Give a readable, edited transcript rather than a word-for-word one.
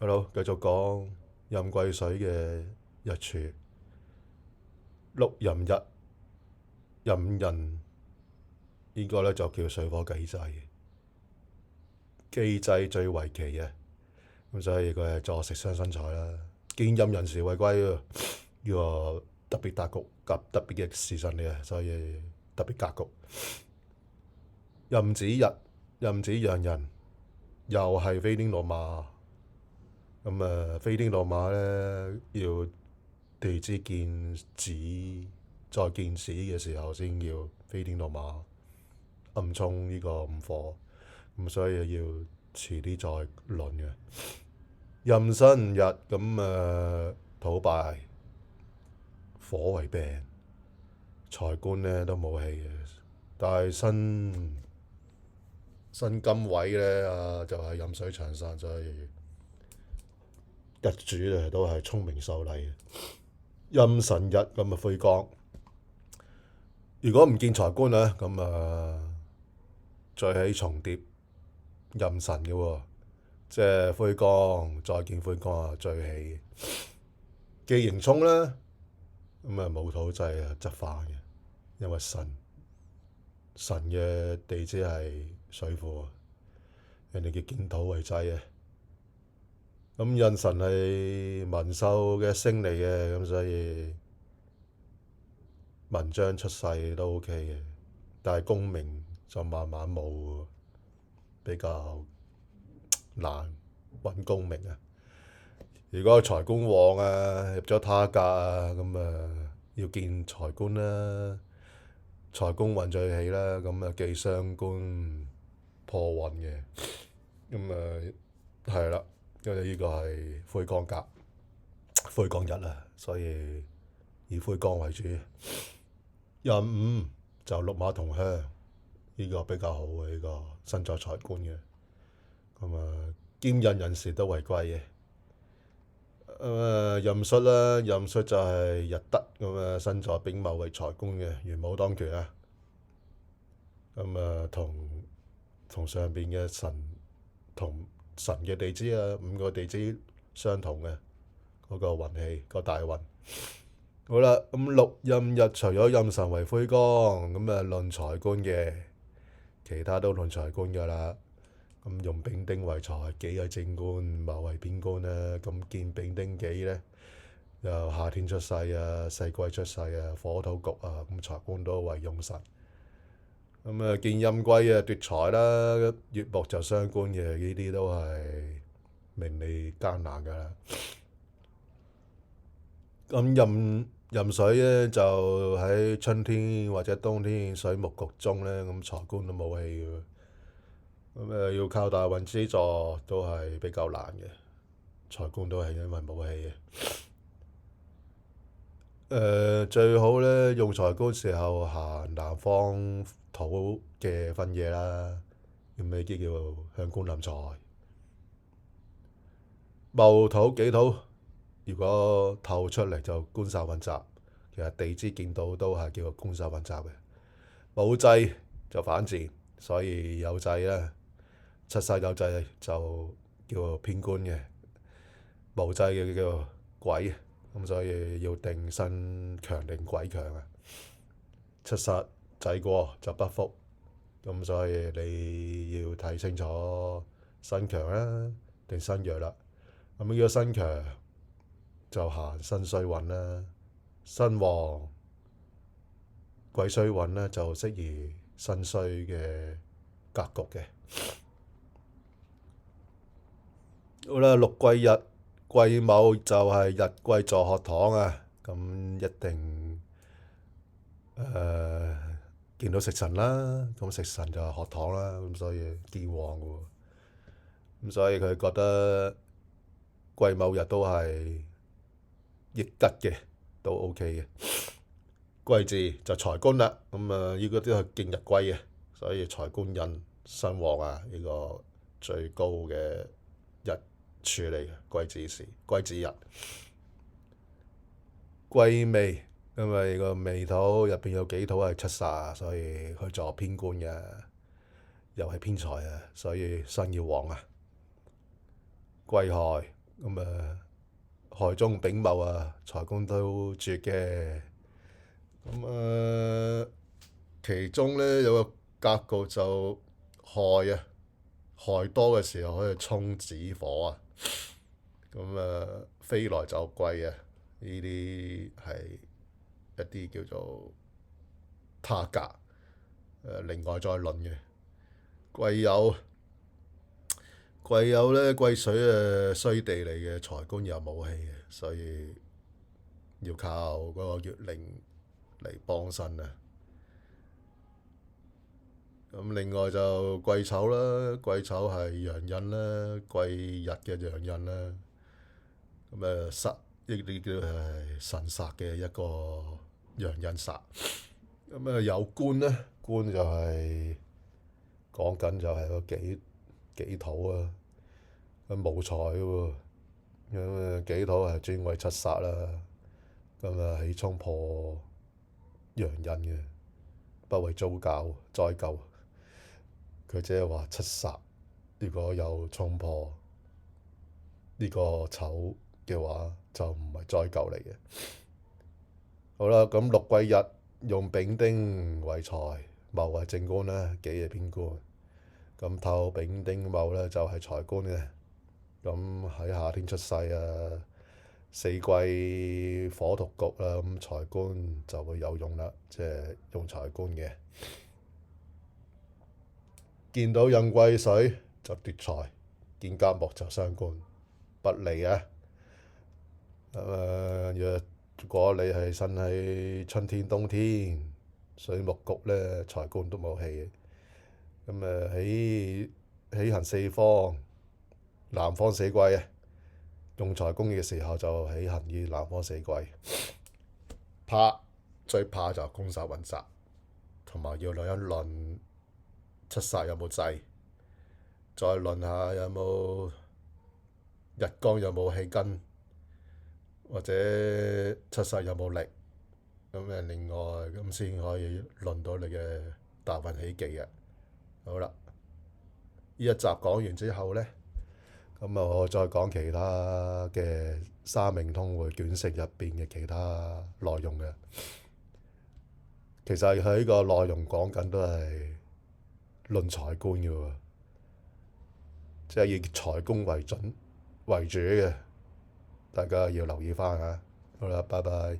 Hello，繼續講壬癸水嘅日柱，六壬日，壬寅呢個咧就叫水火既濟，既濟最為奇嘅，咁所以佢係坐食傷身財啦。見壬寅時為貴喎，呢個特別格局特別嘅時辰嚟嘅，所以特別格局。壬子日，壬子陽人，又係飛天落馬。咁飛天落馬咧，要地支見子，再見子嘅時候先叫飛天落馬，暗沖呢個午火，咁所以要遲啲再論嘅。壬申日咁土敗，火為病，財官咧都冇氣嘅，但係新金位咧就係壬水長散，所以日主都係聰明秀麗嘅。壬辰日咁晦光，如果唔見財官咧，咁再起重疊壬辰嘅喎，即係晦光再見晦光最起。既然沖咧，咁冇土制執化嘅，因為辰嘅地支係水庫，人哋叫見土為制啊。咁壬辰係文秀嘅星嚟嘅，咁所以文章出世都 OK 嘅，但係功名就慢慢冇，比較難揾功名啊。如果財官旺啊，入咗他格啊，咁要見財官啦，財官運最起啦，咁忌傷官破運嘅，咁係啦。因為呢個係晦光格、晦光日啊，所以以晦光為主。壬午就六馬同香，呢個比較好嘅，呢個身在財官嘅。咁兼印人士都為貴嘅。壬戌啦，壬戌就係日德，咁身在丙卯為財官嘅，元武當權啊。咁同上邊嘅同神嘅地支啊，五個地支相同嘅嗰個運氣，個大運。好啦，咁六壬日除咗壬辰為晦光，咁論財官嘅，其他都論財官噶啦。咁用丙丁為財，己為正官，卯為偏官啦。咁見丙丁己咧，又夏天出世啊，四季出世啊，火土局啊，咁財官都為用神。咁見壬癸啊奪財啦，乙木就傷官嘅，呢啲都係名利艱難噶啦。咁壬水咧就喺春天或者冬天水木局中咧，咁財官都冇氣嘅。咁要靠大運資助都係比較難嘅，財官都係因為冇氣嘅。最好咧用財官時候行南方土嘅分野啦，咁呢啲叫向官臨財。戊土己土，如果透出嚟就官煞混雜，其實地支見到都係叫做官煞混雜嘅。冇制就反自然，所以有制啦。七煞有制就叫做偏官嘅，無制嘅叫做鬼，咁所以要定身強定鬼強啊。七煞制過就不福，咁所以你要睇清楚身強啦定身弱啦。咁呢個身強就行身衰運啦，身旺鬼衰運咧就適宜身衰嘅格局嘅。好啦，六癸日，癸卯就係日貴坐學堂啊，咁一定見到食神啦，咁食神就係學堂啦，咁所以見旺嘅喎，咁所以佢覺得癸卯日都係益吉嘅，都 OK 嘅。癸巳就財官啦，咁呢個都係見日貴嘅，所以財官印身旺啊，呢個最高嘅日處理嘅癸巳時、癸巳日。癸未，因為個未土入邊有幾土係七煞，所以佢做偏官嘅，又係偏財啊，所以身要旺啊。癸亥，咁害中丙戊啊，財官都絕嘅。咁其中咧有個格局就害啊，害多嘅時候可以沖子火啊。咁飛來就貴啊，呢啲係一啲叫做他格。另外再論嘅癸酉咧，癸水衰地嚟嘅，財官又冇氣嘅，所以要靠嗰個月令嚟幫身啊。咁另外就癸丑啦，癸丑係陽印啦，癸日嘅陽印啦。咁煞呢啲叫係神煞嘅一個陽印煞。咁有官咧，官就係講緊就係個己土啊。咁冇財喎，咁己土係專為七煞啦。咁起衝破陽印嘅，不為遭教災咎。佢即係話七煞，如果有衝破呢個丑嘅話，就唔係災咎嚟嘅。好啦，咁六癸日用丙丁為財，戊為正官啦，己係偏官。咁透丙丁戊咧就係財官嘅。咁喺夏天出世啊，四季火土局啦，咁財官就會有用啦，即係用財官嘅。見到印癸水就奪財，見甲木就傷官，不利啊。如果你係身喺春天、冬天，水木局咧，財官都冇氣嘅。咁起行四方，南方四季啊，用財官嘅時候就起行於南方四季。最怕就係宮煞混雜，同埋要論一論七煞有冇制，再論下有冇日干有冇氣根，或者七煞有冇力。另外咁先可以論到你嘅大運喜忌嘅。好啦，呢一集講完之後咧，咁我再講其他嘅《三命通會卷式》入邊嘅其他內容嘅。其實佢呢個內容講緊都係論財官嘅喎，即係以財官為主嘅，大家要留意翻嚇。好啦，拜拜。